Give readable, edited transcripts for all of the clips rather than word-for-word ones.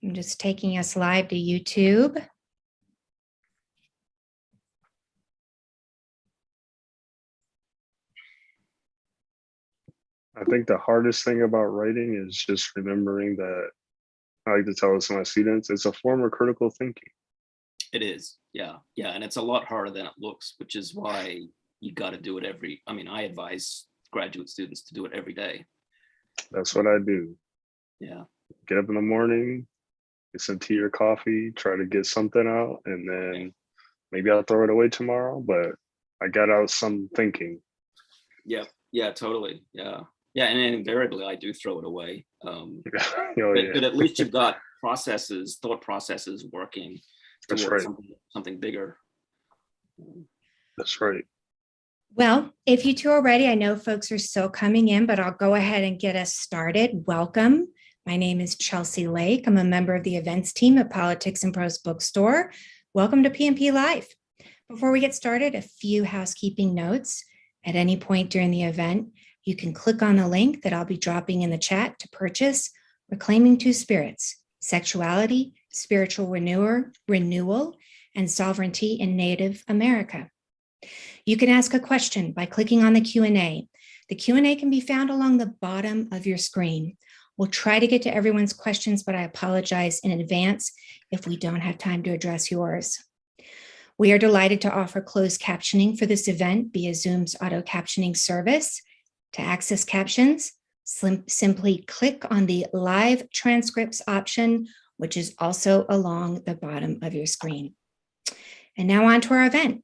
I'm just taking us live to YouTube. I think the hardest thing about writing is just remembering that I like to tell this to my students, it's a form of critical thinking. It is, yeah, and it's a lot harder than it looks, which is why you got to do it I advise graduate students to do it every day. That's what I do. Yeah. Get up in the morning, get some tea or coffee, try to get something out, and then maybe I'll throw it away tomorrow, but I got out some thinking. Yeah, totally. Yeah, and invariably I do throw it away. But at least you've got thought processes working towards something bigger. That's right. Well, if you two are ready, I know folks are still coming in, but I'll go ahead and get us started. Welcome. My name is Chelsea Lake. I'm a member of the events team at Politics and Prose Bookstore. Welcome to PNP Live. Before we get started, a few housekeeping notes. At any point during the event, you can click on the link that I'll be dropping in the chat to purchase Reclaiming Two Spirits, Sexuality, Spiritual Renewal, and Sovereignty in Native America. You can ask a question by clicking on the Q&A. The Q&A can be found along the bottom of your screen. We'll try to get to everyone's questions, but I apologize in advance if we don't have time to address yours. We are delighted to offer closed captioning for this event via Zoom's auto captioning service. To access captions, simply click on the live transcripts option, which is also along the bottom of your screen. And now on to our event.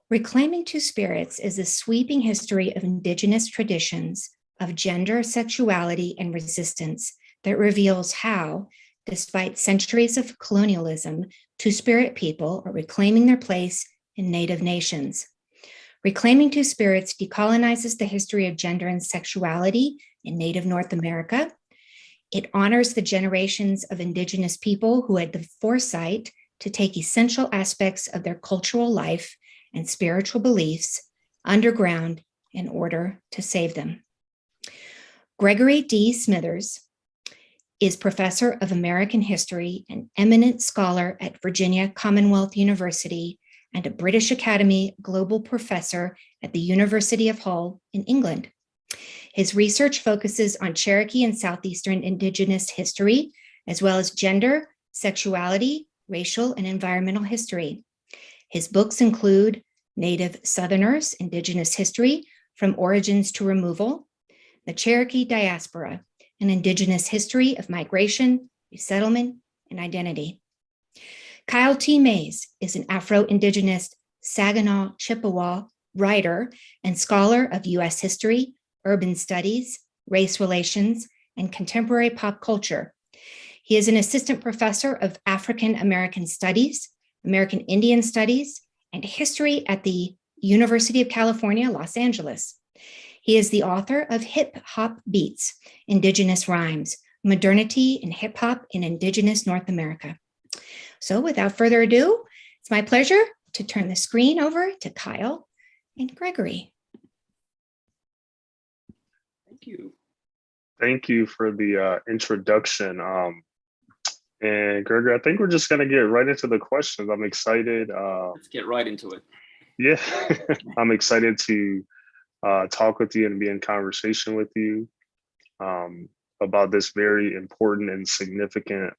Reclaiming Two Spirits is a sweeping history of Indigenous traditions of gender, sexuality, and resistance that reveals how, despite centuries of colonialism, Two-Spirit people are reclaiming their place in Native nations. Reclaiming Two Spirits decolonizes the history of gender and sexuality in Native North America. It honors the generations of Indigenous people who had the foresight to take essential aspects of their cultural life and spiritual beliefs underground in order to save them. Gregory D. Smithers is professor of American history, an eminent scholar at Virginia Commonwealth University, and a British Academy Global Professor at the University of Hull in England. His research focuses on Cherokee and Southeastern Indigenous history, as well as gender, sexuality, racial, and environmental history. His books include Native Southerners, Indigenous History, From Origins to Removal, The Cherokee Diaspora, An Indigenous History of Migration, Resettlement, and Identity. Kyle T. Mays is an Afro-Indigenous Saginaw Chippewa writer and scholar of U.S. history, urban studies, race relations, and contemporary pop culture. He is an assistant professor of African American Studies, American Indian Studies, and History at the University of California, Los Angeles. He is the author of Hip Hop Beats, Indigenous Rhymes, Modernity and Hip Hop in Indigenous North America. So without further ado, it's my pleasure to turn the screen over to Kyle and Gregory. Thank you. Thank you for the introduction. And Gregory, I think we're just gonna get right into the questions. I'm excited. Let's get right into it. Yeah, I'm excited to talk with you and be in conversation with you about this very important and significant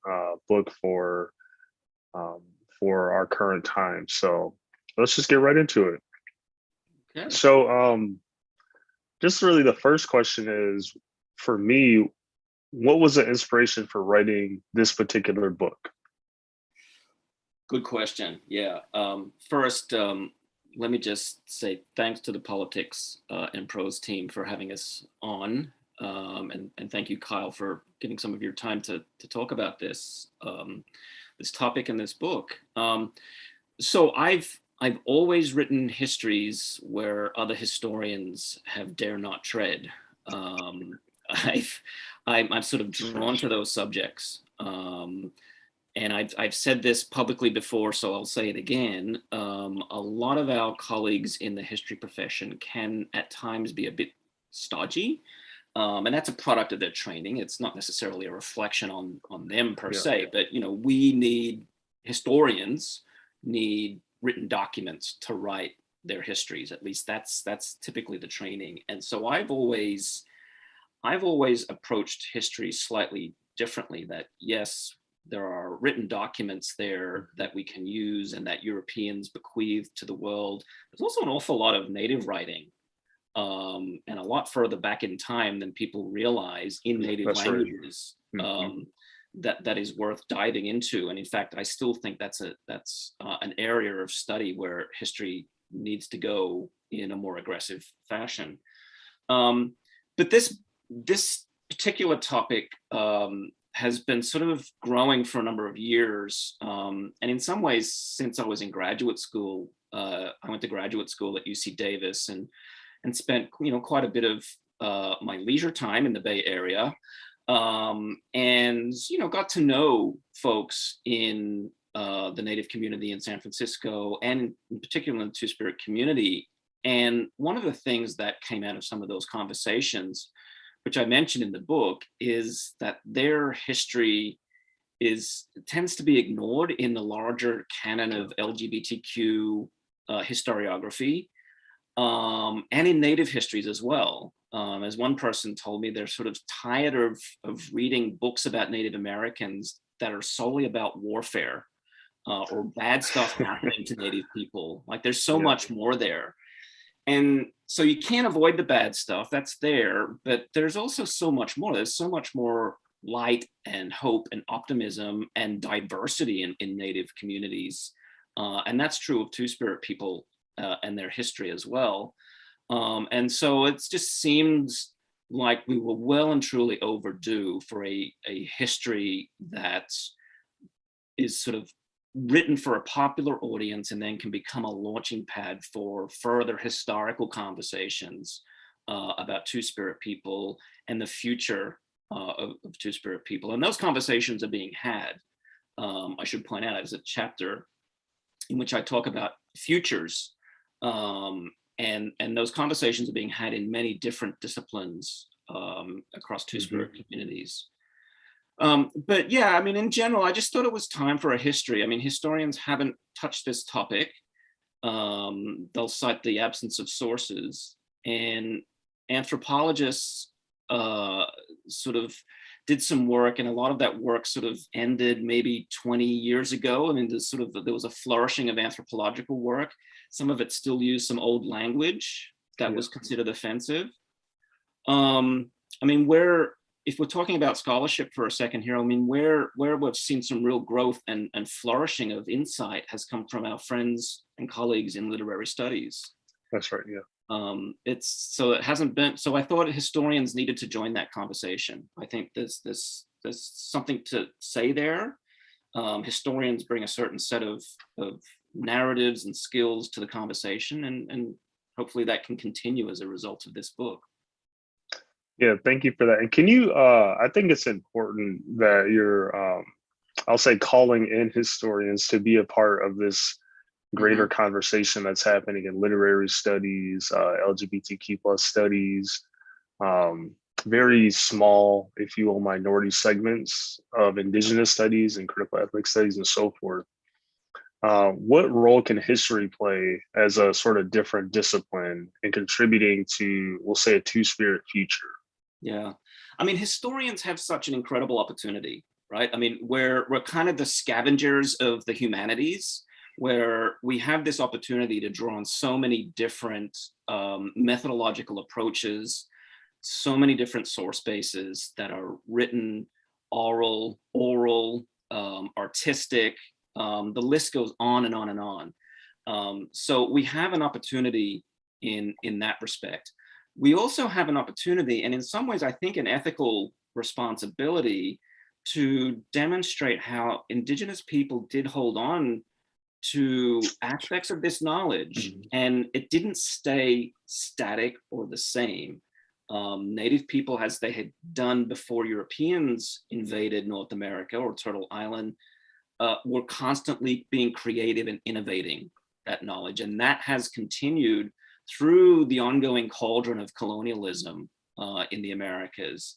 book for our current time. So let's just get right into it. Okay. So just really the first question is, for me, what was the inspiration for writing this particular book? Good question. Yeah. First, let me just say thanks to the Politics and Prose team for having us on. And thank you, Kyle, for giving some of your time to talk about this topic in this book. So I've always written histories where other historians have dare not tread. I'm sort of drawn to those subjects. And I've said this publicly before, so I'll say it again. A lot of our colleagues in the history profession can at times be a bit stodgy. And that's a product of their training. It's not necessarily a reflection on them per Yeah. se, but we need historians need written documents to write their histories. At least that's typically the training. And so I've always approached history slightly differently. That yes, there are written documents there that we can use and that Europeans bequeathed to the world. There's also an awful lot of native writing, and a lot further back in time than people realize in native That's right. languages. That is worth diving into. And in fact, I still think that's an area of study where history needs to go in a more aggressive fashion. But this particular topic has been sort of growing for a number of years. And in some ways, since I was in graduate school, I went to graduate school at UC Davis and spent quite a bit of my leisure time in the Bay Area, and got to know folks in the Native community in San Francisco, and in particular in the Two-Spirit community. And one of the things that came out of some of those conversations, which I mentioned in the book, is that their history tends to be ignored in the larger canon of LGBTQ historiography, and in Native histories as well. As one person told me, they're sort of tired of reading books about Native Americans that are solely about warfare or bad stuff happening to Native people. Like there's so much more there. And so you can't avoid the bad stuff that's there, but there's also so much more. There's so much more light and hope and optimism and diversity in Native communities. And that's true of Two-Spirit people and their history as well. And so it just seems like we were well and truly overdue for a history that is sort of written for a popular audience and then can become a launching pad for further historical conversations about Two-Spirit people and the future of Two-Spirit people. And those conversations are being had. I should point out, there's a chapter in which I talk about futures, and those conversations are being had in many different disciplines across Two-Spirit communities. But yeah, I mean, in general, I just thought it was time for a history. I mean, historians haven't touched this topic. They'll cite the absence of sources, and anthropologists sort of did some work, and a lot of that work sort of ended maybe 20 years ago. I mean, there was a flourishing of anthropological work. Some of it still used some old language that was considered offensive. I mean, if we're talking about scholarship for a second here, I mean, where we've seen some real growth and flourishing of insight has come from our friends and colleagues in literary studies. That's right, yeah. It hasn't been, so I thought historians needed to join that conversation. I think there's something to say there. Historians bring a certain set of narratives and skills to the conversation, and hopefully that can continue as a result of this book. Yeah, thank you for that. And can you, I think it's important that you're, I'll say, calling in historians to be a part of this greater conversation that's happening in literary studies, LGBTQ plus studies, very small, if you will, minority segments of Indigenous studies and critical ethnic studies and so forth. What role can history play as a sort of different discipline in contributing to, we'll say, a Two-Spirit future? Yeah, I mean, historians have such an incredible opportunity, right? I mean, we're kind of the scavengers of the humanities, where we have this opportunity to draw on so many different methodological approaches, so many different source bases that are written, oral, artistic. The list goes on and on and on. So we have an opportunity in that respect. We also have an opportunity, and in some ways, I think an ethical responsibility, to demonstrate how Indigenous people did hold on to aspects of this knowledge, and it didn't stay static or the same. Native people, as they had done before Europeans invaded North America or Turtle Island, were constantly being creative and innovating that knowledge, and that has continued through the ongoing cauldron of colonialism in the Americas.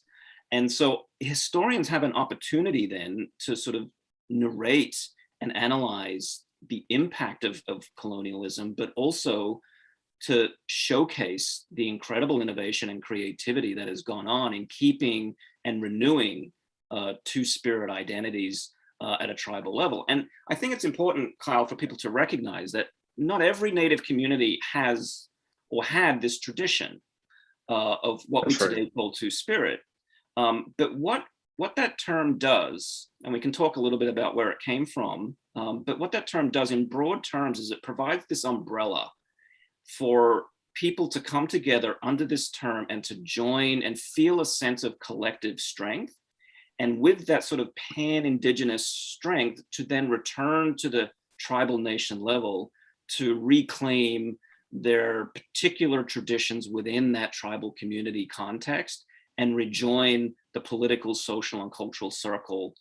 And so historians have an opportunity then to sort of narrate and analyze the impact of colonialism, but also to showcase the incredible innovation and creativity that has gone on in keeping and renewing two-spirit identities at a tribal level. And I think it's important, Kyle, for people to recognize that not every Native community has or had this tradition of what we today call two-spirit. But what that term does, and we can talk a little bit about where it came from, but what that term does in broad terms is it provides this umbrella for people to come together under this term and to join and feel a sense of collective strength. And with that sort of pan-Indigenous strength to then return to the tribal nation level to reclaim their particular traditions within that tribal community context and rejoin the political, social, and cultural circle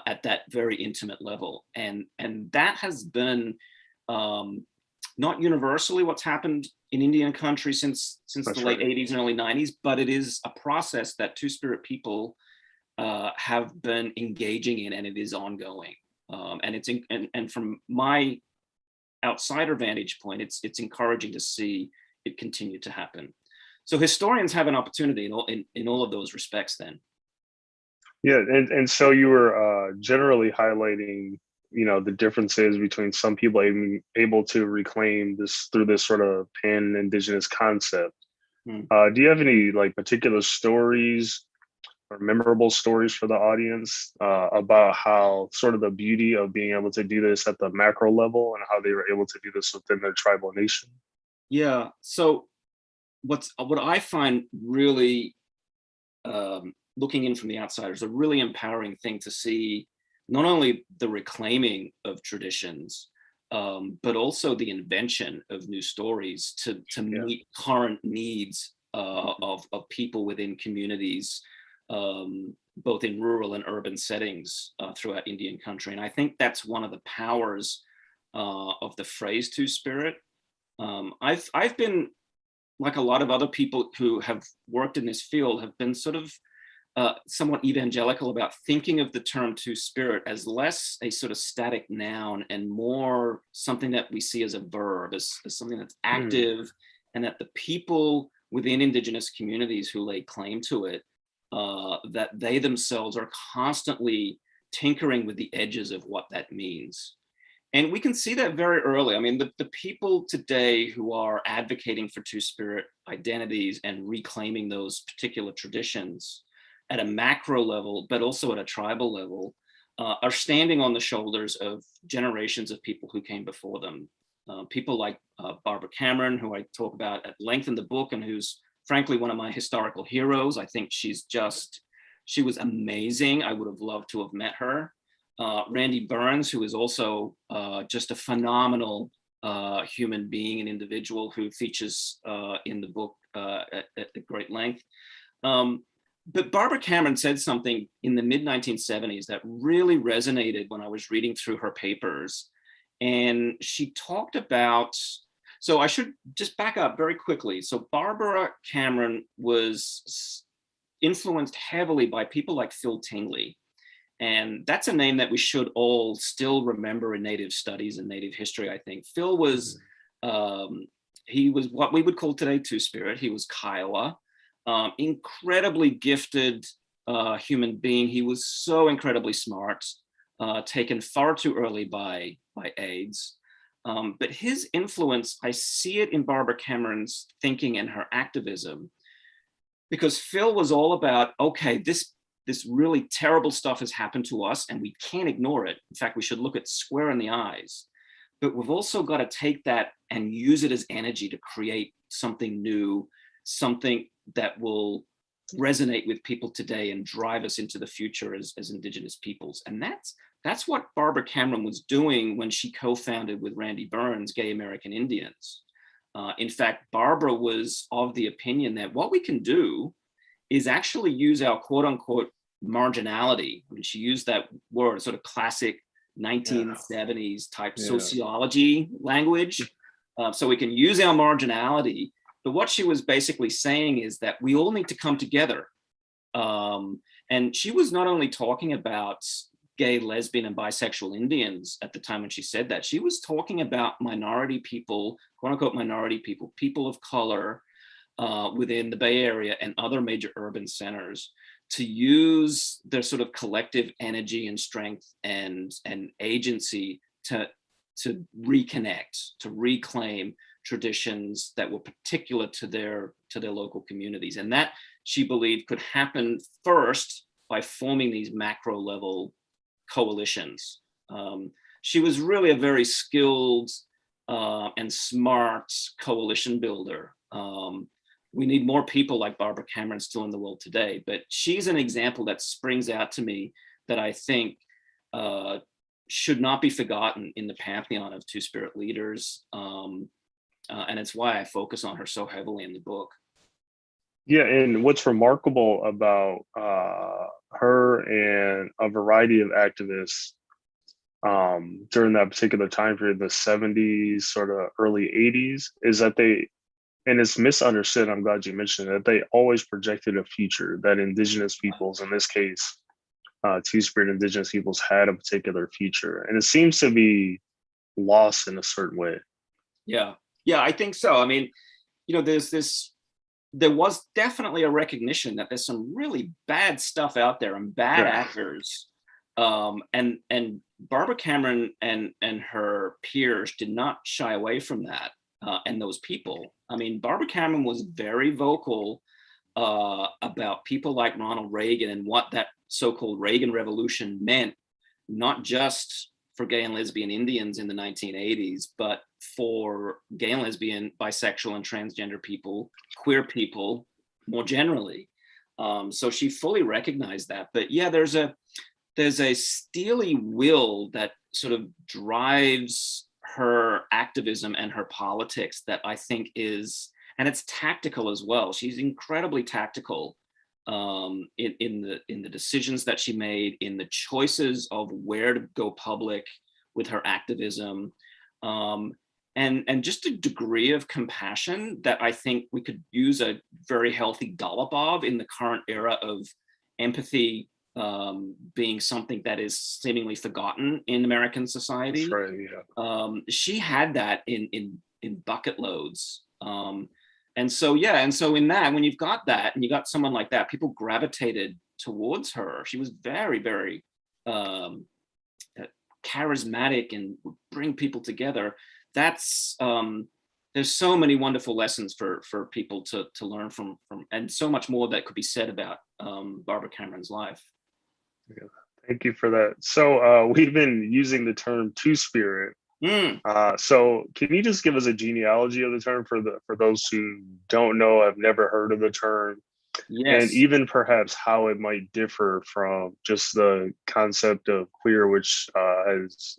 at that very intimate level. And that has been not universally what's happened in Indian country since the late 80s and early 90s, but it is a process that Two-Spirit people have been engaging in, and it is ongoing. And from my outsider vantage point, it's encouraging to see it continue to happen. So historians have an opportunity in all of those respects then. Yeah, and so you were generally highlighting, the differences between some people able to reclaim this through this sort of pan-Indigenous concept. Do you have any like particular stories or memorable stories for the audience about how sort of the beauty of being able to do this at the macro level and how they were able to do this within their tribal nation? Yeah, so what I find really looking in from the outside is a really empowering thing to see not only the reclaiming of traditions, but also the invention of new stories to meet current needs of people within communities, both in rural and urban settings throughout Indian country. And I think that's one of the powers of the phrase Two-Spirit. I've been, like a lot of other people who have worked in this field, have been sort of somewhat evangelical about thinking of the term Two-Spirit as less a sort of static noun and more something that we see as a verb, as something that's active, and that the people within Indigenous communities who lay claim to it, that they themselves are constantly tinkering with the edges of what that means. And we can see that very early. I mean, the people today who are advocating for Two-Spirit identities and reclaiming those particular traditions at a macro level, but also at a tribal level, are standing on the shoulders of generations of people who came before them. People like Barbara Cameron, who I talk about at length in the book, and who's frankly one of my historical heroes. I think she was amazing. I would have loved to have met her. Randy Burns, who is also just a phenomenal human being and individual who features in the book at great length. But Barbara Cameron said something in the mid-1970s that really resonated when I was reading through her papers. And she talked about, so I should just back up very quickly. So Barbara Cameron was influenced heavily by people like Phil Tingley. And that's a name that we should all still remember in Native studies and Native history, I think. Phil was, he was what we would call today Two-Spirit. He was Kiowa, incredibly gifted human being. He was so incredibly smart, taken far too early by AIDS. But his influence, I see it in Barbara Cameron's thinking and her activism, because Phil was all about, okay, this really terrible stuff has happened to us and we can't ignore it. In fact, we should look it square in the eyes. But we've also got to take that and use it as energy to create something new, something that will resonate with people today and drive us into the future as Indigenous peoples. And that's what Barbara Cameron was doing when she co-founded with Randy Burns Gay American Indians. In fact, Barbara was of the opinion that what we can do is actually use our quote unquote marginality. I mean, she used that word, sort of classic 1970s type sociology language. So we can use our marginality, But what she was basically saying is that we all need to come together. And she was not only talking about gay, lesbian, and bisexual Indians at the time when she said that, she was talking about minority people, quote unquote minority people, people of color within the Bay Area and other major urban centers, to use their sort of collective energy and strength and agency to reconnect, to reclaim traditions that were particular to their local communities. And that, she believed, could happen first by forming these macro level coalitions. She was really a very skilled and smart coalition builder. We need more people like Barbara Cameron still in the world today, but she's an example that springs out to me that I think should not be forgotten in the pantheon of Two-Spirit leaders. And it's why I focus on her so heavily in the book. Yeah, and what's remarkable about her and a variety of activists during that particular time period, the 70s, sort of early 80s, is that they, and it's misunderstood, I'm glad you mentioned it, that they always projected a future, that Indigenous peoples, in this case, Two-Spirit Indigenous peoples, had a particular future. And it seems to be lost in a certain way. Yeah, I think so. I mean, there was definitely a recognition that there's some really bad stuff out there and bad actors. And Barbara Cameron and her peers did not shy away from that and those people. I mean, Barbara Cameron was very vocal about people like Ronald Reagan and what that so-called Reagan Revolution meant, not just for gay and lesbian Indians in the 1980s, but for gay and lesbian, bisexual and transgender people, queer people more generally. So she fully recognized that. But yeah, there's a steely will that sort of drives her activism and her politics that I think is, and it's tactical as well. She's incredibly tactical in the decisions that she made, in the choices of where to go public with her activism, and just a degree of compassion that I think we could use a very healthy dollop of in the current era of empathy being something that is seemingly forgotten in American society. That's right, yeah. She had that in bucket loads. And so in that, when you've got that and you got someone like that, people gravitated towards her. She was very, very charismatic and would bring people together. That's there's so many wonderful lessons for people to learn from, and so much more that could be said about Barbara Cameron's life. Yeah, thank you for that. So we've been using the term Two-Spirit. So can you just give us a genealogy of the term for those who don't know, have never heard of the term? Yes. And even perhaps how it might differ from just the concept of queer, which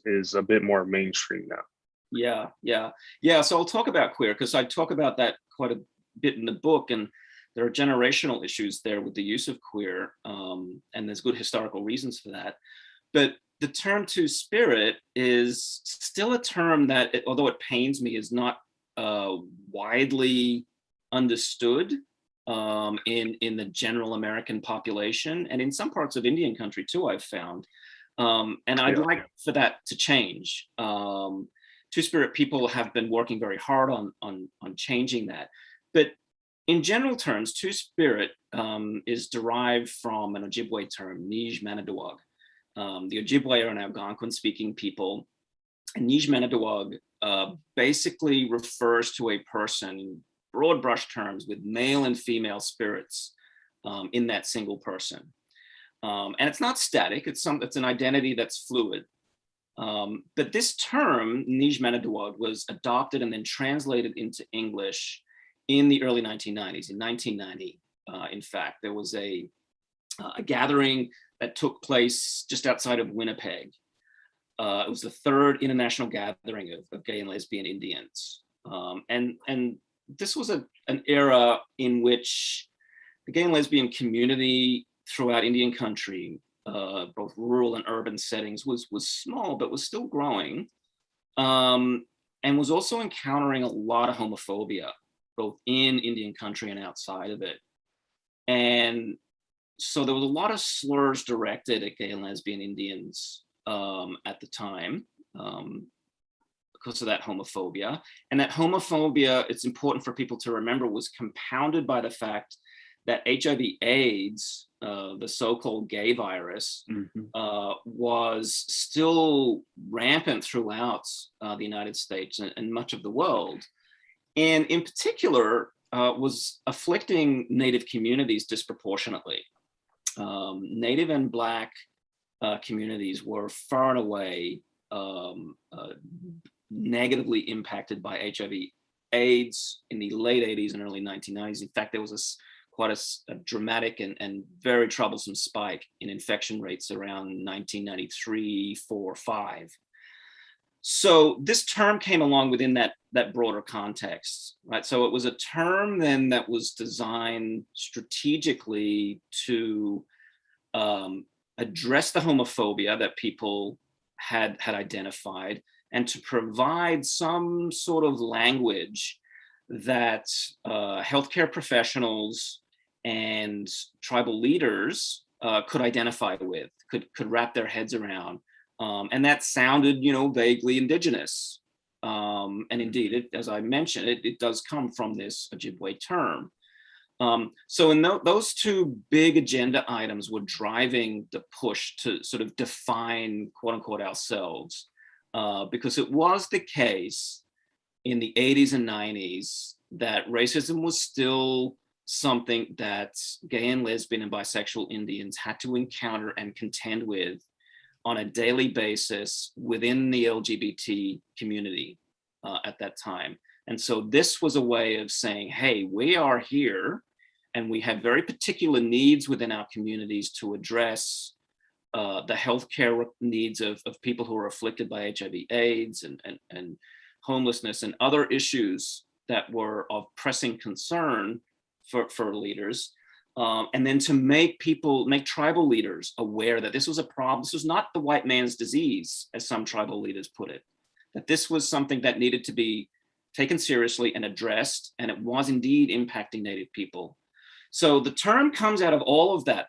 is a bit more mainstream now. Yeah. So I'll talk about queer because I talk about that quite a bit in the book, and there are generational issues there with the use of queer, and there's good historical reasons for that. But the term Two-Spirit is still a term that, although it pains me, is not widely understood in the general American population, and in some parts of Indian country too, I've found. And I'd like for that to change. Two-Spirit people have been working very hard on changing that. But in general terms, Two-Spirit is derived from an Ojibwe term, Nij Manadawag. The Ojibwe are an Algonquin-speaking people, and Nij Manadawag basically refers to a person, in broad brush terms, with male and female spirits in that single person. And it's not static, it's an identity that's fluid. But this term, Nij Manadawag, was adopted and then translated into English in the early 1990s. In 1990, in fact, there was a gathering that took place just outside of Winnipeg. It was the third international gathering of gay and lesbian Indians. And this was an era in which the gay and lesbian community throughout Indian country, both rural and urban settings, was small, but was still growing, and was also encountering a lot of homophobia. both in Indian country and outside of it. And so there was a lot of slurs directed at gay and lesbian Indians at the time because of that homophobia. And that homophobia, it's important for people to remember, was compounded by the fact that HIV/AIDS, the so-called gay virus, was still rampant throughout the United States and much of the world. And in particular, was afflicting Native communities disproportionately. Native and Black communities were far and away negatively impacted by HIV/AIDS in the late 80s and early 1990s. In fact, there was quite a dramatic and very troublesome spike in infection rates around 1993, 4, 5. So this term came along within that broader context, right? So it was a term then that was designed strategically to address the homophobia that people had identified, and to provide some sort of language that healthcare professionals and tribal leaders could identify with, could wrap their heads around. And that sounded, vaguely indigenous. And indeed, as I mentioned, it does come from this Ojibwe term. So in those two big agenda items were driving the push to sort of define, quote unquote, ourselves. Because it was the case in the 80s and 90s that racism was still something that gay and lesbian and bisexual Indians had to encounter and contend with on a daily basis within the LGBT community at that time. And so this was a way of saying, hey, we are here and we have very particular needs within our communities to address the healthcare needs of people who are afflicted by HIV/AIDS and homelessness and other issues that were of pressing concern for leaders. And then to make tribal leaders aware that this was a problem. This was not the white man's disease, as some tribal leaders put it, that this was something that needed to be taken seriously and addressed, and it was indeed impacting Native people. So the term comes out of all of that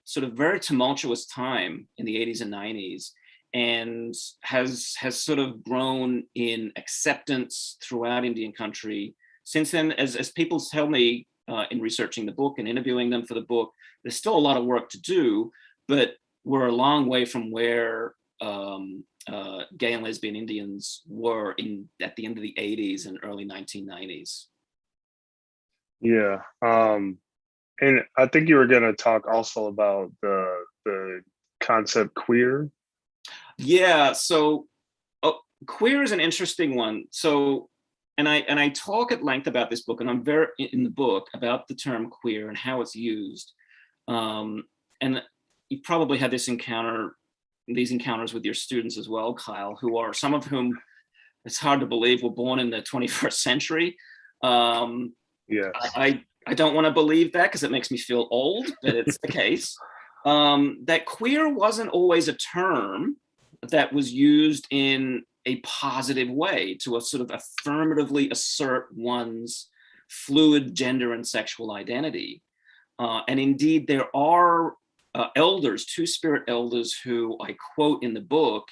sort of very tumultuous time in the 80s and 90s, and has sort of grown in acceptance throughout Indian country. Since then, as people tell me in researching the book and interviewing them for the book, there's still a lot of work to do, but we're a long way from where gay and lesbian Indians were at the end of the 80s and early 1990s. Yeah. And I think you were going to talk also about the concept queer. Yeah, so queer is an interesting one. So, and I talk at length about this book, and I'm very in the book about the term queer and how it's used. And you probably had these encounters with your students as well, Kyle, who are some of whom, it's hard to believe, were born in the 21st century. Yes. I don't want to believe that because it makes me feel old, but it's the case. That queer wasn't always a term that was used in a positive way to sort of affirmatively assert one's fluid gender and sexual identity. And indeed, there are elders, two-spirit elders, who I quote in the book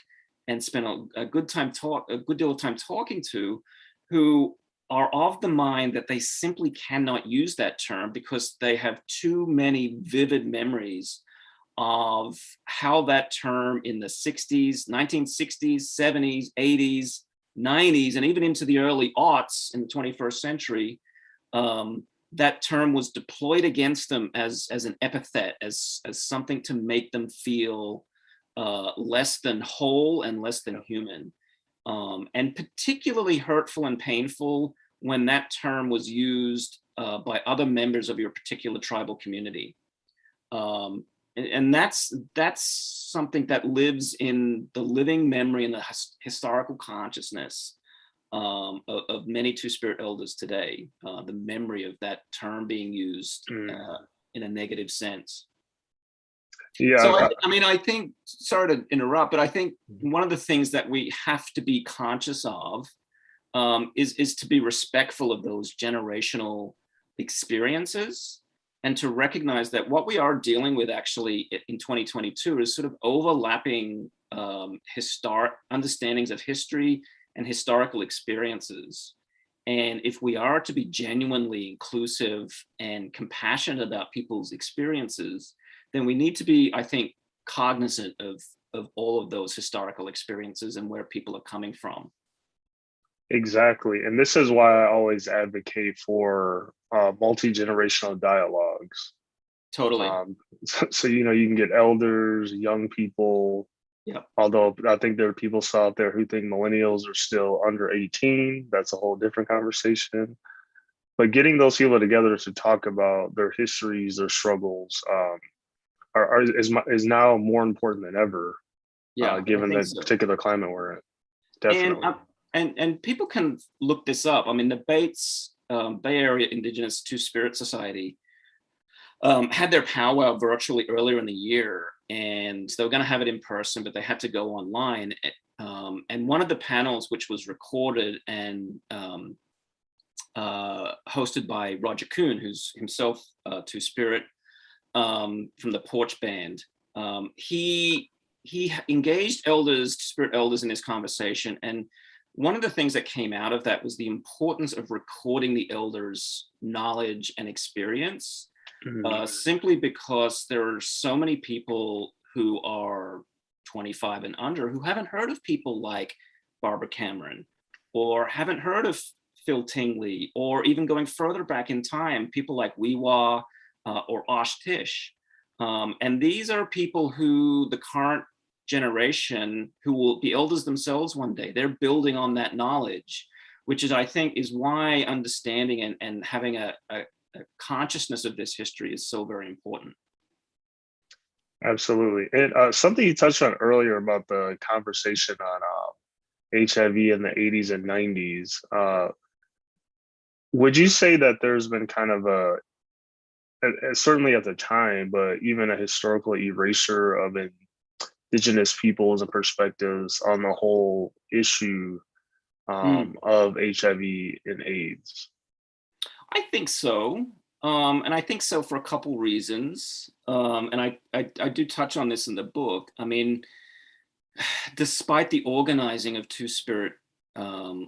and spent a good deal of time talking to, who are of the mind that they simply cannot use that term because they have too many vivid memories of how that term in the 60s, 1960s, 70s, 80s, 90s, and even into the early aughts in the 21st century, that term was deployed against them as an epithet, as something to make them feel less than whole and less than human. And particularly hurtful and painful when that term was used by other members of your particular tribal community. And that's something that lives in the living memory and the historical consciousness of many two-spirit elders today, the memory of that term being used in a negative sense. Yeah. So I think, sorry to interrupt, but I think one of the things that we have to be conscious of is to be respectful of those generational experiences, and to recognize that what we are dealing with actually in 2022 is sort of overlapping historic understandings of history and historical experiences. And if we are to be genuinely inclusive and compassionate about people's experiences, then we need to be, I think, cognizant of all of those historical experiences and where people are coming from. Exactly. And this is why I always advocate for multi-generational dialogues. Totally. So, you can get elders, young people. Yeah. Although I think there are people still out there who think millennials are still under 18. That's a whole different conversation. But getting those people together to talk about their histories, their struggles, is now more important than ever. Yeah, given the particular climate we're in. Definitely. And people can look this up. I mean, the Bates Bay Area Indigenous Two-Spirit Society had their powwow virtually earlier in the year, and they were going to have it in person, but they had to go online. And one of the panels, which was recorded and hosted by Roger Cohen, who's himself Two-Spirit from the Porch Band, he engaged spirit elders in this conversation. And one of the things that came out of that was the importance of recording the elders' knowledge and experience, simply because there are so many people who are 25 and under who haven't heard of people like Barbara Cameron, or haven't heard of Phil Tingley, or even going further back in time, people like Weewa or Osh Tish. And these are people who the current generation, who will be elders themselves one day, they're building on that knowledge, which is, I think, is why understanding and having a consciousness of this history is so very important. Absolutely. And something you touched on earlier about the conversation on HIV in the 80s and 90s, would you say that there's been kind of certainly at the time, but even a historical erasure of Indigenous peoples and perspectives on the whole issue of HIV and AIDS? I think so. And I think so for a couple reasons. And I do touch on this in the book. I mean, despite the organizing of Two-Spirit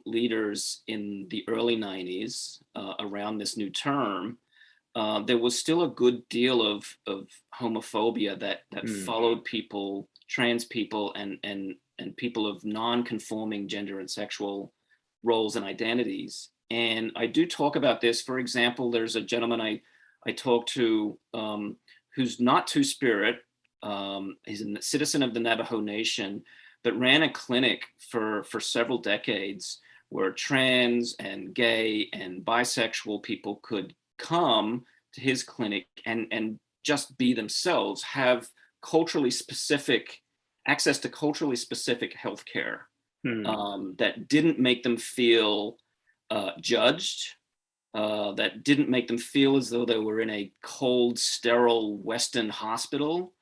leaders in the early 90s around this new term, there was still a good deal of homophobia that followed people, trans people, and people of non-conforming gender and sexual roles and identities. And I do talk about this. For example, there's a gentleman I talked to who's not Two-Spirit. He's a citizen of the Navajo Nation, but ran a clinic for several decades where trans and gay and bisexual people could come to his clinic and just be themselves, have culturally specific access to culturally specific healthcare that didn't make them feel judged, that didn't make them feel as though they were in a cold, sterile Western hospital,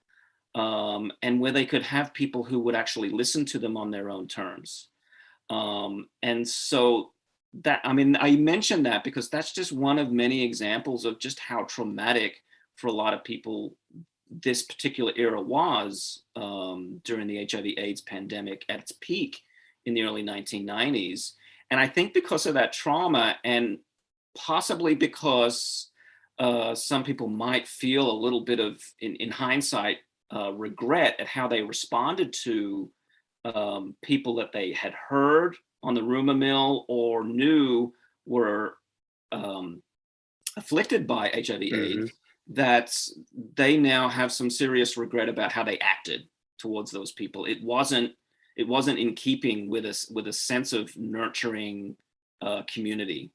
and where they could have people who would actually listen to them on their own terms. And so that, I mean, I mentioned that because that's just one of many examples of just how traumatic for a lot of people this particular era was during the HIV/AIDS pandemic at its peak in the early 1990s. And I think because of that trauma, and possibly because some people might feel a little bit of, in hindsight, regret at how they responded to people that they had heard on the rumor mill or knew were afflicted by HIV/AIDS, that they now have some serious regret about how they acted towards those people. It wasn't in keeping with a sense of nurturing community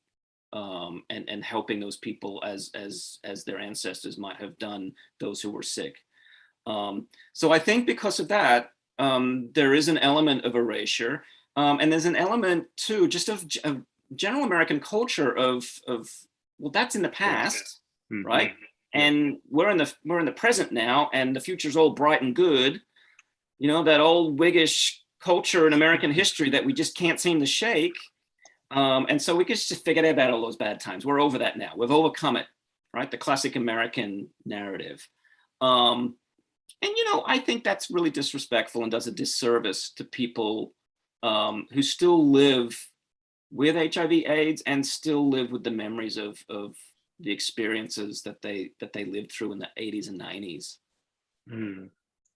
and helping those people as their ancestors might have done those who were sick. So I think because of that, there is an element of erasure, and there's an element too, just of general American culture of well, that's in the past, right? And we're in the present now, and the future's all bright and good. You know, that old Whiggish culture in American history that we just can't seem to shake. And so we could just forget about all those bad times. We're over that now. We've overcome it, right? The classic American narrative. And, I think that's really disrespectful and does a disservice to people who still live with HIV/AIDS and still live with the memories of the experiences that they lived through in the 80s and 90s.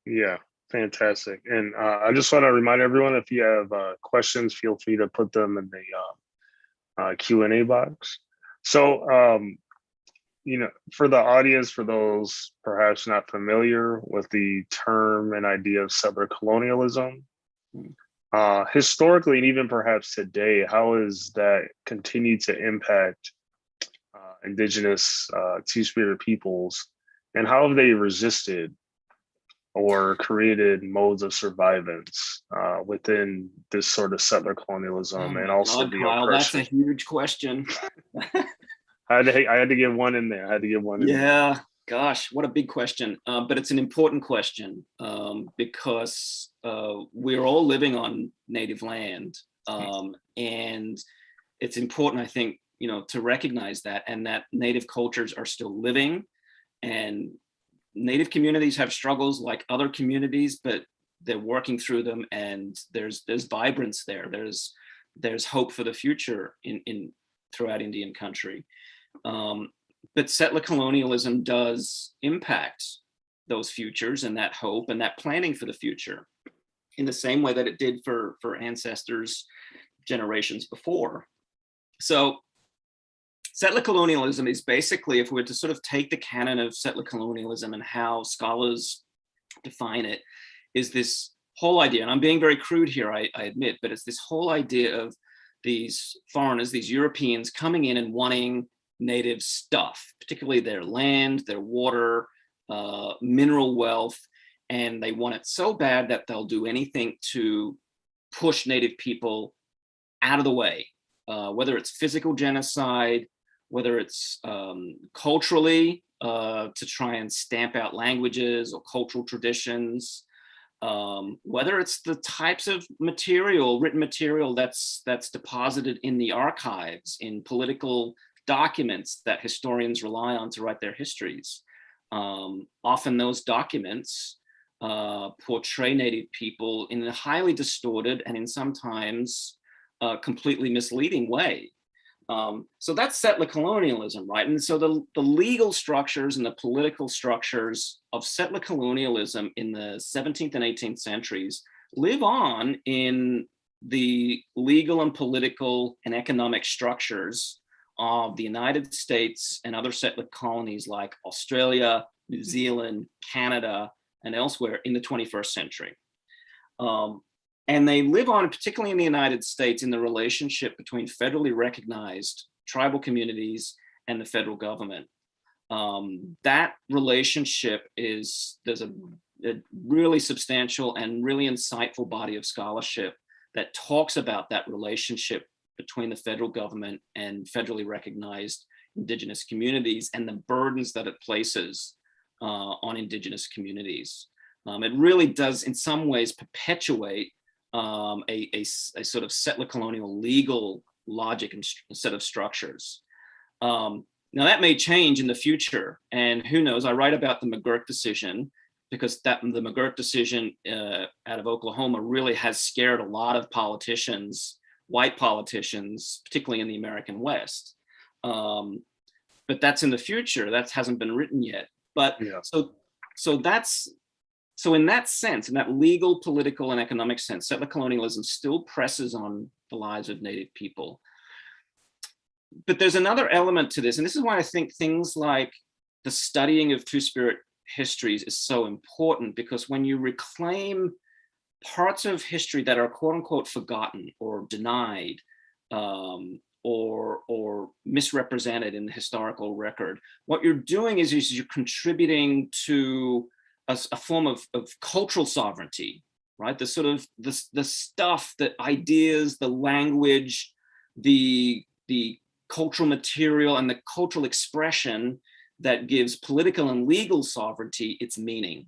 Yeah, fantastic. And I just want to remind everyone, if you have questions, feel free to put them in the Q&A box. So, for the audience, for those perhaps not familiar with the term and idea of settler colonialism, historically and even perhaps today, how has that continued to impact Indigenous Two-Spirit peoples, and how have they resisted or created modes of survivance within this sort of settler colonialism and also the Kyle, oppression? that's a huge question. I had to get one in there. Yeah, gosh, what a big question. But it's an important question because we're all living on native land. And it's important, I think, to recognize that, and that native cultures are still living, and native communities have struggles like other communities, but they're working through them, and there's vibrance there. There's hope for the future in throughout Indian country. But settler colonialism does impact those futures and that hope and that planning for the future in the same way that it did for ancestors generations before. So settler colonialism is basically, if we were to sort of take the canon of settler colonialism and how scholars define it, is this whole idea, and I'm being very crude here, I admit, but it's this whole idea of these foreigners, these Europeans coming in and wanting native stuff, particularly their land, their water, mineral wealth, and they want it so bad that they'll do anything to push native people out of the way, whether it's physical genocide, whether it's culturally to try and stamp out languages or cultural traditions, whether it's the types of material, written material that's deposited in the archives, in political documents that historians rely on to write their histories. Often those documents portray native people in a highly distorted and in sometimes completely misleading way. So that's settler colonialism, right? And so the legal structures and the political structures of settler colonialism in the 17th and 18th centuries live on in the legal and political and economic structures of the United States and other settler colonies like Australia, New Zealand, Canada, and elsewhere in the 21st century. And they live on, particularly in the United States, in the relationship between federally recognized tribal communities and the federal government. That relationship there's a really substantial and really insightful body of scholarship that talks about that relationship between the federal government and federally recognized Indigenous communities and the burdens that it places on Indigenous communities. It really does, in some ways, perpetuate a sort of settler colonial legal logic and set of structures. Now that may change in the future, and who knows? I write about the McGurk decision because the McGurk decision out of Oklahoma really has scared a lot of politicians, white politicians, particularly in the American West. But that's in the future. That hasn't been written yet. But yeah. So in that sense, in that legal, political, and economic sense, settler colonialism still presses on the lives of Native people. But there's another element to this, and this is why I think things like the studying of Two-Spirit histories is so important, because when you reclaim parts of history that are quote unquote forgotten or denied or misrepresented in the historical record, what you're doing is you're contributing to a form of cultural sovereignty, right? The sort of the stuff, the ideas, the language, the cultural material, and the cultural expression that gives political and legal sovereignty its meaning.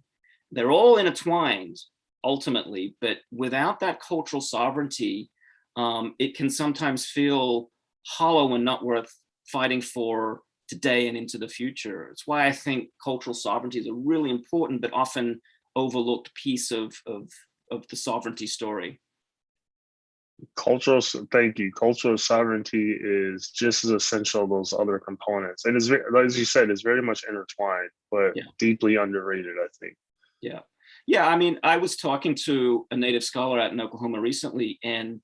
They're all intertwined ultimately, but without that cultural sovereignty, it can sometimes feel hollow and not worth fighting for today and into the future. It's why I think cultural sovereignty is a really important but often overlooked piece of the sovereignty story. Thank you. Cultural sovereignty is just as essential as those other components. And it's very, as you said, it's very much intertwined, but deeply underrated, I think. Yeah. Yeah. I mean, I was talking to a native scholar out in Oklahoma recently, and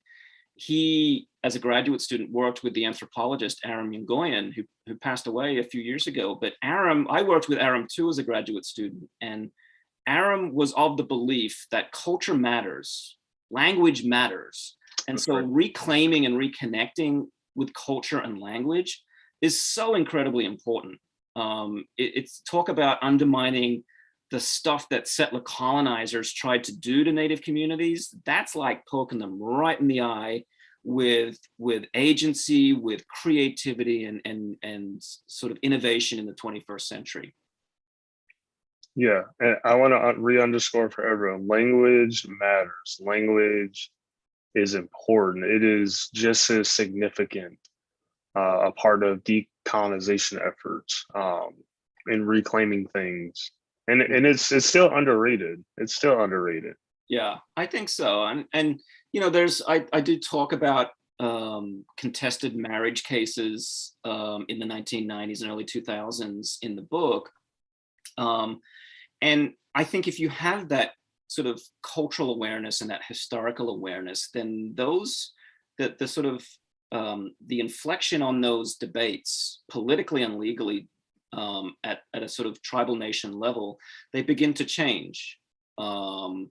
he, as a graduate student, worked with the anthropologist Aram Nguyen, who passed away a few years ago. But I worked with Aram too as a graduate student, and Aram was of the belief that culture matters, language matters. And so reclaiming and reconnecting with culture and language is so incredibly important. It's talk about undermining the stuff that settler colonizers tried to do to Native communities. That's like poking them right in the eye with agency, with creativity, and sort of innovation in the 21st century. Yeah, and I want to re-underscore for everyone, language matters. Language is important. It is just as significant a part of decolonization efforts in reclaiming things. And it's still underrated. It's still underrated. Yeah, I think so. And you know, I do talk about contested marriage cases in the 1990s and early 2000s in the book. And I think if you have that sort of cultural awareness and that historical awareness, then the sort of the inflection on those debates, politically and legally, at a sort of tribal nation level, they begin to change. You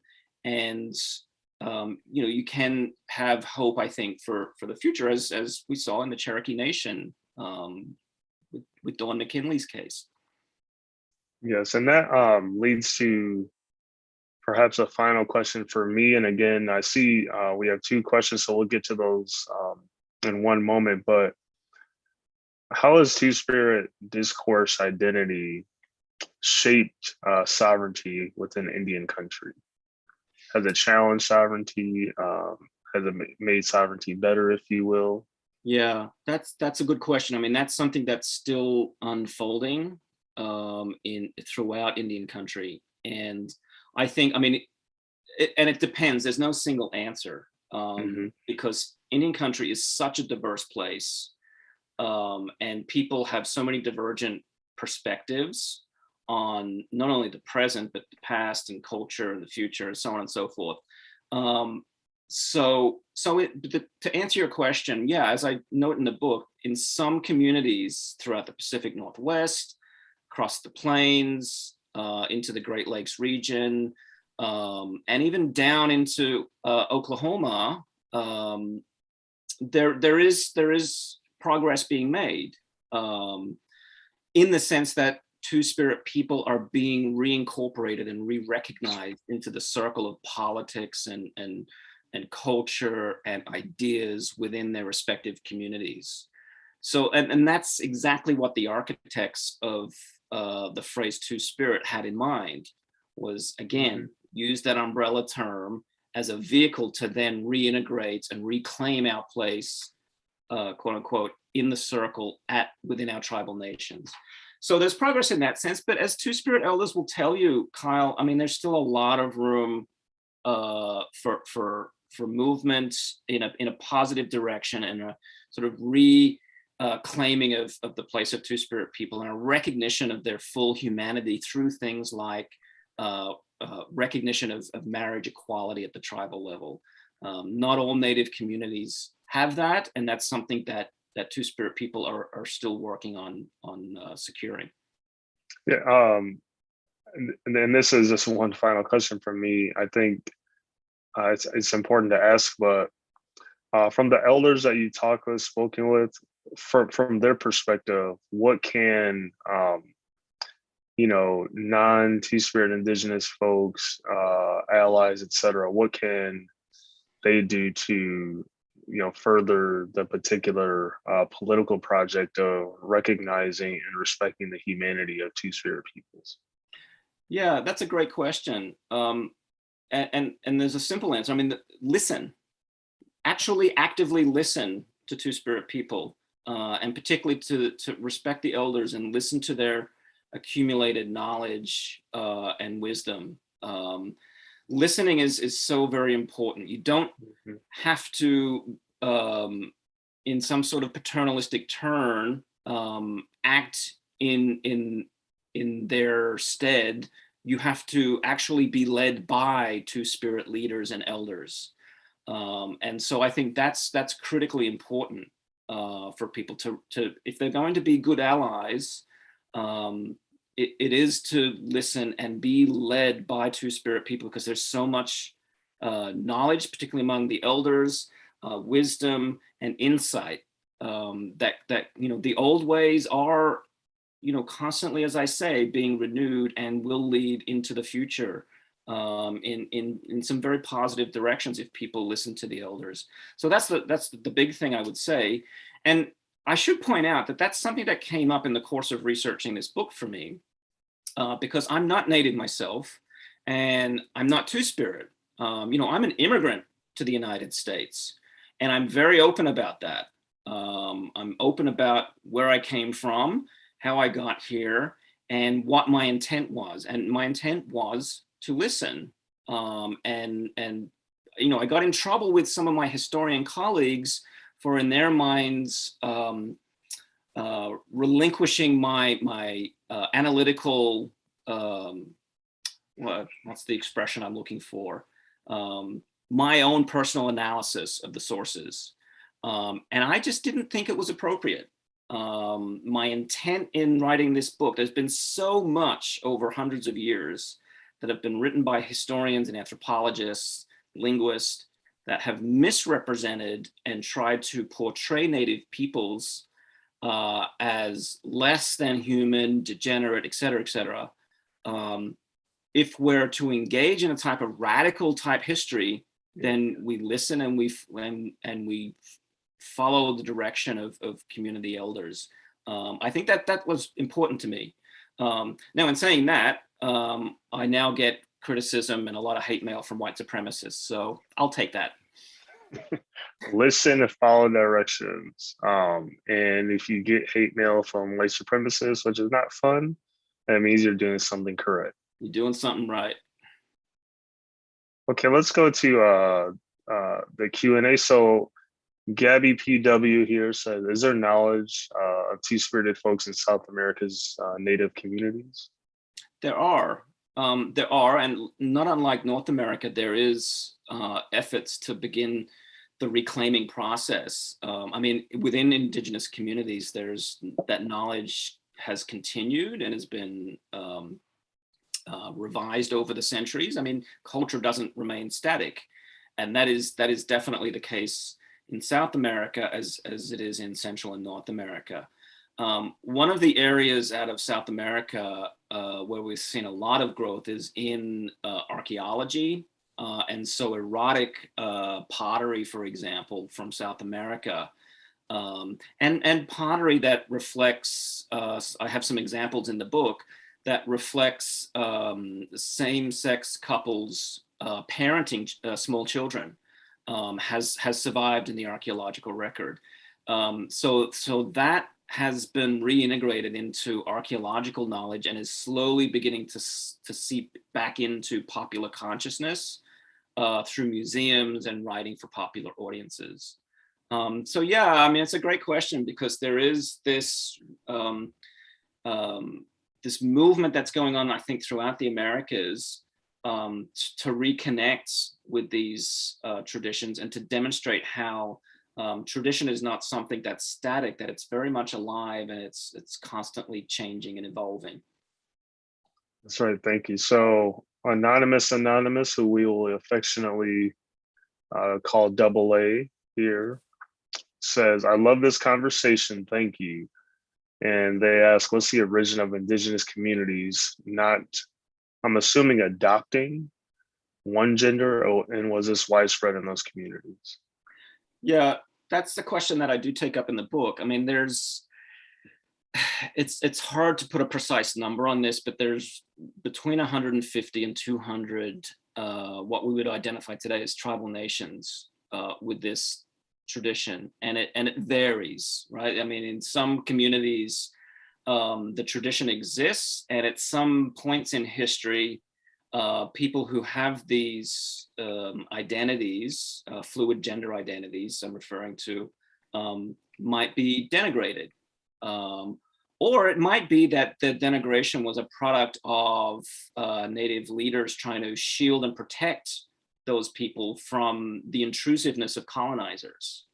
know, you can have hope, I think, for the future, as we saw in the Cherokee Nation with Dawn McKinley's case. Yes, and that leads to perhaps a final question for me. And again, I see we have two questions, so we'll get to those in one moment. But how has Two-Spirit discourse identity shaped sovereignty within Indian country? Has it challenged sovereignty? Has it made sovereignty better, if you will? Yeah, that's a good question. I mean, that's something that's still unfolding throughout Indian country. And I think, I mean, it depends. There's no single answer because Indian country is such a diverse place, and people have so many divergent perspectives on not only the present, but the past and culture and the future and so on and so forth. To answer your question, yeah, as I note in the book, in some communities throughout the Pacific Northwest, across the plains, into the Great Lakes region, and even down into Oklahoma, there is progress being made in the sense that Two-Spirit people are being reincorporated and re-recognized into the circle of politics and culture and ideas within their respective communities. So, and that's exactly what the architects of the phrase Two-Spirit had in mind, was, again, use that umbrella term as a vehicle to then reintegrate and reclaim our place, quote unquote, in the circle within our tribal nations. So there's progress in that sense, but as Two-Spirit elders will tell you, Kyle, I mean, there's still a lot of room for movement in a positive direction, and a sort of reclaiming of the place of Two-Spirit people, and a recognition of their full humanity through things like recognition of marriage equality at the tribal level. Not all Native communities have that, and that's something that Two-Spirit people are still working on securing. Yeah, and this is just one final question from me. I think it's important to ask, but from the elders that you spoken with, from their perspective, what can non-Two-Spirit Indigenous folks, allies, etc., what can they do to further the particular political project of recognizing and respecting the humanity of Two-Spirit peoples? Yeah, that's a great question. And there's a simple answer. I mean, listen, actually actively listen to Two-Spirit people, and particularly to respect the elders and listen to their accumulated knowledge and wisdom. Listening is so very important. You don't have to, in some sort of paternalistic turn, act in their stead. You have to actually be led by Two-Spirit leaders and elders. And so I think that's critically important for people to if they're going to be good allies, it is to listen and be led by Two-Spirit people, because there's so much knowledge, particularly among the elders, wisdom and insight, that the old ways are constantly, as I say, being renewed and will lead into the future in some very positive directions if people listen to the elders. So that's the big thing I would say. And I should point out that that's something that came up in the course of researching this book for me, because I'm not Native myself, and I'm not Two-Spirit. I'm an immigrant to the United States, and I'm very open about that. I'm open about where I came from, how I got here, and what my intent was. And my intent was to listen. And I got in trouble with some of my historian colleagues for, in their minds, relinquishing my analytical, what's the expression I'm looking for? My own personal analysis of the sources. And I just didn't think it was appropriate. My intent in writing this book, there's been so much over hundreds of years that have been written by historians and anthropologists, linguists, that have misrepresented and tried to portray Native peoples as less than human, degenerate, et cetera, et cetera. If we're to engage in a type of radical type history, then we listen and we follow the direction of community elders. I think that was important to me. Now, in saying that, I now get criticism and a lot of hate mail from white supremacists, so I'll take that. Listen and follow directions. And if you get hate mail from white supremacists, which is not fun, that means you're doing something correct. You're doing something right. Okay, let's go to the Q&A. So Gabby PW here says, is there knowledge of Two-Spirited folks in South America's Native communities? There are, and not unlike North America, there is efforts to begin the reclaiming process. I mean, within Indigenous communities, there's that knowledge has continued and has been revised over the centuries. I mean, culture doesn't remain static, and that is definitely the case in South America as it is in Central and North America. One of the areas out of South America where we've seen a lot of growth is in archaeology. And so erotic pottery, for example, from South America, and pottery that reflects, I have some examples in the book, that reflects same-sex couples parenting small children, has survived in the archaeological record. So that has been reintegrated into archaeological knowledge and is slowly beginning to seep back into popular consciousness through museums and writing for popular audiences. So yeah, I mean, it's a great question, because there is this this movement that's going on, I think, throughout the Americas to reconnect with these traditions and to demonstrate how tradition is not something that's static, that it's very much alive and it's constantly changing and evolving. That's right, thank you. So Anonymous, who we will affectionately call Double A here, says, I love this conversation, thank you. And they ask, what's the origin of Indigenous communities not, I'm assuming, adopting one gender, and was this widespread in those communities? Yeah, that's the question that I do take up in the book. I mean, it's hard to put a precise number on this, but there's between 150 and 200 what we would identify today as tribal nations with this tradition, and it varies, right? I mean, in some communities, the tradition exists, and at some points in history, people who have these identities, fluid gender identities, I'm referring to, might be denigrated. Or it might be that the denigration was a product of Native leaders trying to shield and protect those people from the intrusiveness of colonizers.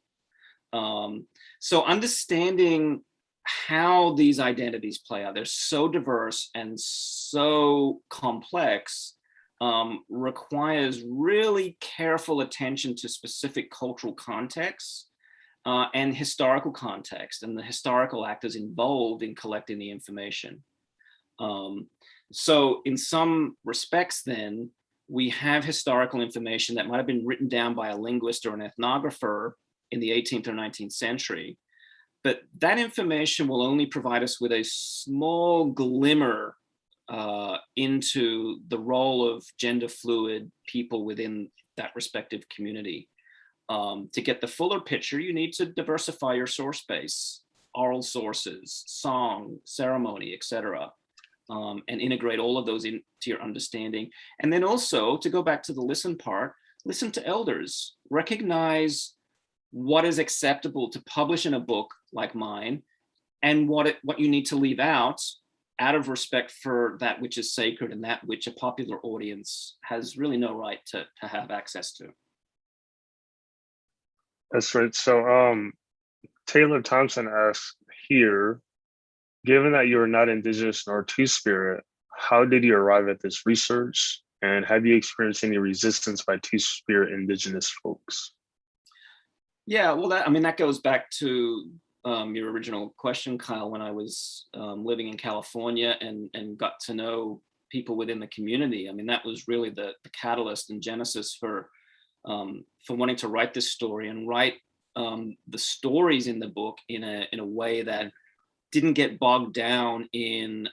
So understanding how these identities play out, they're so diverse and so complex, requires really careful attention to specific cultural contexts and historical context, and the historical actors involved in collecting the information. So in some respects then, we have historical information that might have been written down by a linguist or an ethnographer in the 18th or 19th century, but that information will only provide us with a small glimmer into the role of gender fluid people within that respective community. To get the fuller picture, you need to diversify your source base, oral sources, song, ceremony, etc., and integrate all of those into your understanding. And then also, to go back to the listen part, listen to elders, recognize what is acceptable to publish in a book like mine, and what you need to leave out of respect for that which is sacred and that which a popular audience has really no right to have access to. That's right. So Taylor Thompson asks here, given that you are not Indigenous nor Two-Spirit, how did you arrive at this research? And have you experienced any resistance by Two-Spirit Indigenous folks? Yeah, well, that goes back to your original question, Kyle. When I was living in California and got to know people within the community, I mean, that was really the catalyst and genesis for wanting to write this story and write the stories in the book in a way that didn't get bogged down in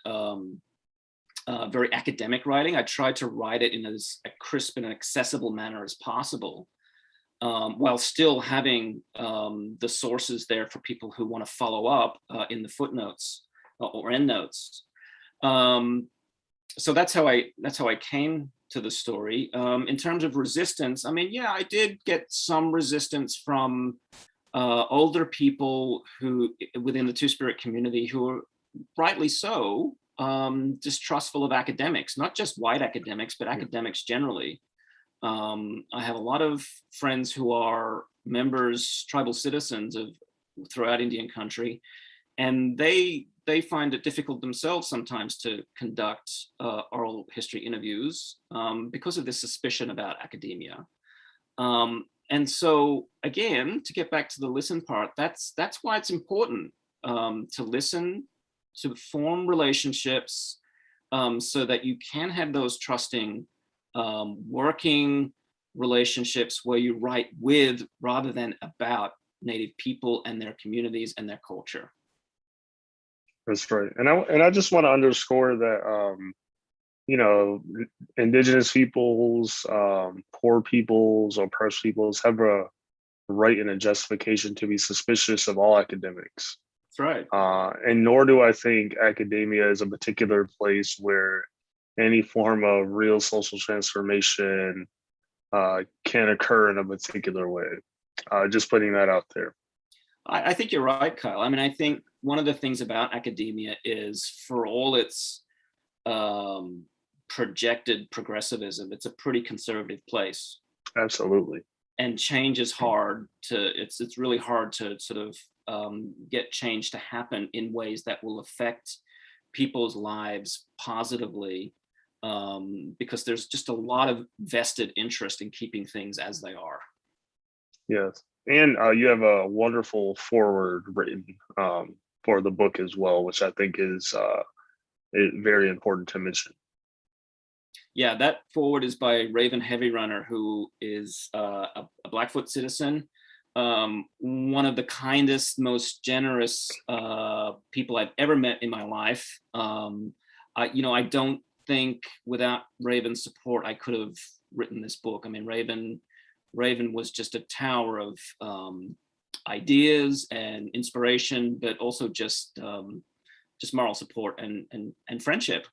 very academic writing. I tried to write it in as a crisp and accessible manner as possible, while still having the sources there for people who want to follow up in the footnotes or endnotes. So that's how I came to the story. In terms of resistance, I mean, yeah, I did get some resistance from older people who within the Two-Spirit community who are rightly so distrustful of academics, not just white academics, but academics generally. I have a lot of friends who are members, tribal citizens of throughout Indian country, and they find it difficult themselves sometimes to conduct oral history interviews because of this suspicion about academia. And so again, to get back to the listen part, that's why it's important to listen, to form relationships so that you can have those trusting working relationships where you write with rather than about Native people and their communities and their culture. That's right. And I just want to underscore that, Indigenous peoples, poor peoples, oppressed peoples have a right and a justification to be suspicious of all academics. That's right. And nor do I think academia is a particular place where any form of real social transformation can occur in a particular way. Just putting that out there. I think you're right, Kyle. I mean, I think one of the things about academia is, for all its projected progressivism, it's a pretty conservative place. Absolutely. And change is hard it's really hard to sort of get change to happen in ways that will affect people's lives positively, because there's just a lot of vested interest in keeping things as they are. Yes. And you have a wonderful foreword written for the book as well, which I think is very important to mention. Yeah, that foreword is by Raven Heavyrunner, who is a Blackfoot citizen, one of the kindest, most generous people I've ever met in my life. I don't think without Raven's support I could have written this book. I mean, Raven Raven was just a tower of ideas and inspiration, but also just moral support and friendship.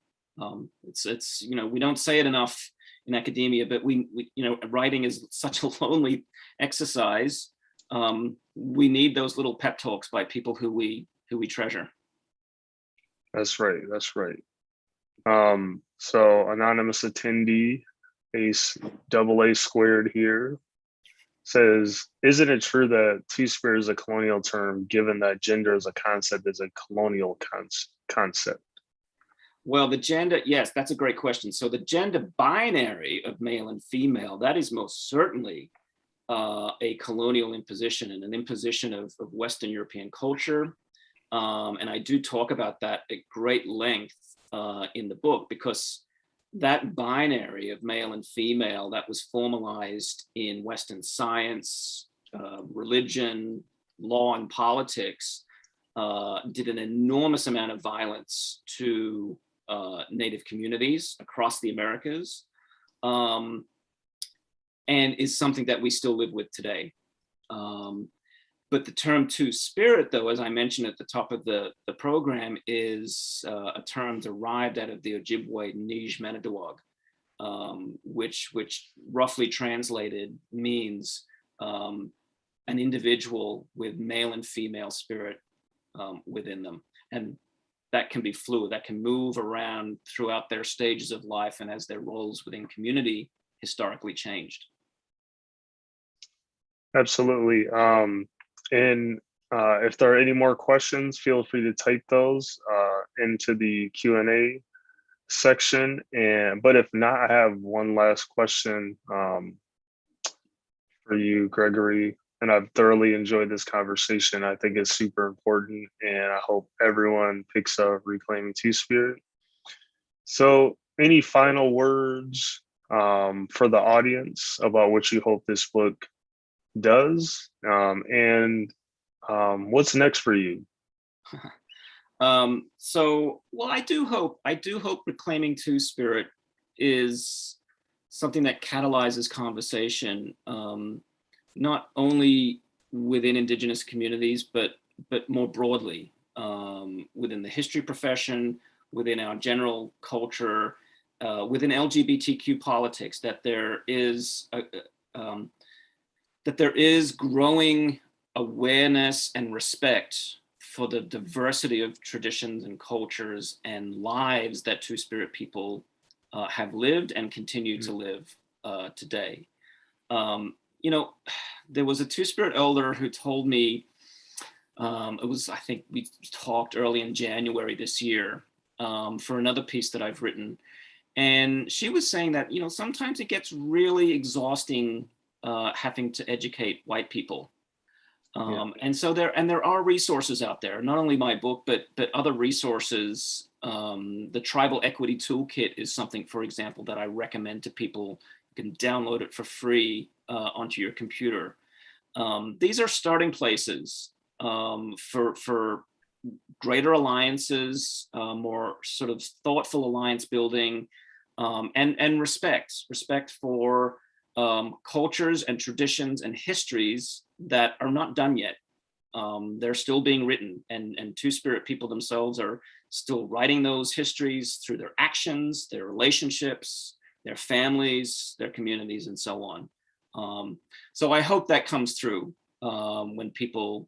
It's we don't say it enough in academia, but we writing is such a lonely exercise. We need those little pep talks by people who we treasure. That's right. That's right. So anonymous attendee, AA squared here, says, isn't it true that two-spirit is a colonial term, given that gender as a concept is a colonial concept? Well, the gender, yes, that's a great question. So the gender binary of male and female, that is most certainly a colonial imposition and an imposition of Western European culture. And I do talk about that at great length in the book, because that binary of male and female that was formalized in Western science, religion, law, and politics did an enormous amount of violence to Native communities across the Americas, and is something that we still live with today. But the term two-spirit, though, as I mentioned at the top of the program, is a term derived out of the Ojibwe Nij Manitowoc, which roughly translated means an individual with male and female spirit within them. And that can be fluid, that can move around throughout their stages of life and as their roles within community historically changed. Absolutely. And if there are any more questions, feel free to type those into the Q&A section. But if not, I have one last question for you, Gregory. And I've thoroughly enjoyed this conversation. I think it's super important, and I hope everyone picks up Reclaiming Two-Spirit. So any final words for the audience about what you hope this book does, and what's next for you? So, well, I do hope Reclaiming Two-Spirit is something that catalyzes conversation, not only within Indigenous communities, but more broadly within the history profession, within our general culture, within LGBTQ politics. That there is growing awareness and respect for the diversity of traditions and cultures and lives that Two-Spirit people have lived and continue to live today. There was a Two-Spirit elder who told me, I think we talked early in January this year for another piece that I've written. And she was saying that, sometimes it gets really exhausting having to educate white people. And so there are resources out there, not only my book, but other resources. The Tribal Equity Toolkit is something, for example, that I recommend to people. You can download it for free onto your computer. These are starting places for greater alliances, more sort of thoughtful alliance building, and respect for cultures and traditions and histories that are not done yet. They're still being written, and Two-Spirit people themselves are still writing those histories through their actions, their relationships, their families, their communities, and so on. So I hope that comes through when people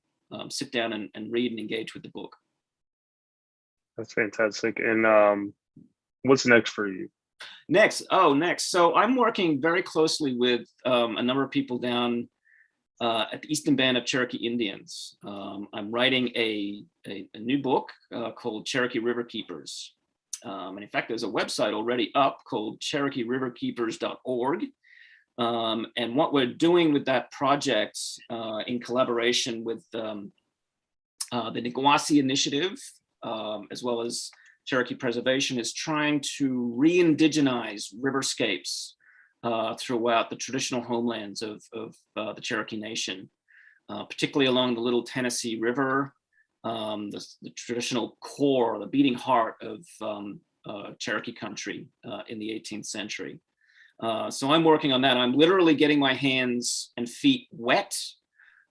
sit down and read and engage with the book. That's fantastic. And what's next for you? Next. So I'm working very closely with a number of people down at the Eastern Band of Cherokee Indians. I'm writing a new book called Cherokee River Keepers. And in fact, there's a website already up called CherokeeRiverKeepers.org. And what we're doing with that project in collaboration with the Niguasi Initiative, as well as Cherokee Preservation, is trying to re-indigenize riverscapes throughout the traditional homelands of the Cherokee Nation, particularly along the Little Tennessee River, the traditional core, the beating heart of Cherokee country in the 18th century. So I'm working on that. I'm literally getting my hands and feet wet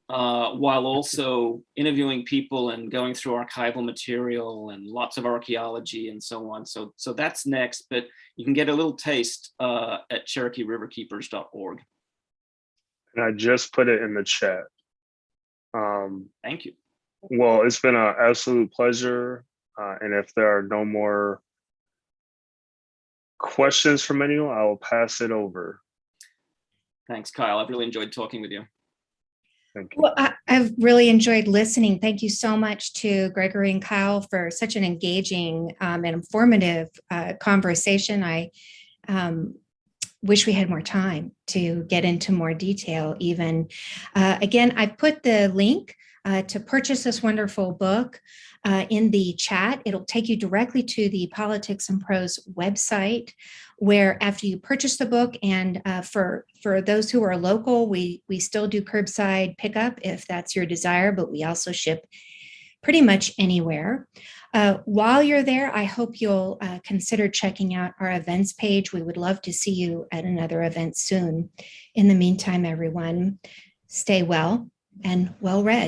while also interviewing people and going through archival material and lots of archaeology and so on. So that's next, but you can get a little taste at CherokeeRiverKeepers.org. And I just put it in the chat. Thank you. Well, it's been an absolute pleasure. And if there are no more questions from anyone, I will pass it over. Thanks, Kyle. I've really enjoyed talking with you. Thank you. Well, I've really enjoyed listening. Thank you so much to Gregory and Kyle for such an engaging and informative conversation. I wish we had more time to get into more detail even. Again, I put the link to purchase this wonderful book in the chat. It'll take you directly to the Politics and Prose website, where after you purchase the book, and for those who are local, we still do curbside pickup if that's your desire, but we also ship pretty much anywhere. While you're there, I hope you'll consider checking out our events page. We would love to see you at another event soon. In the meantime, everyone, stay well and well read.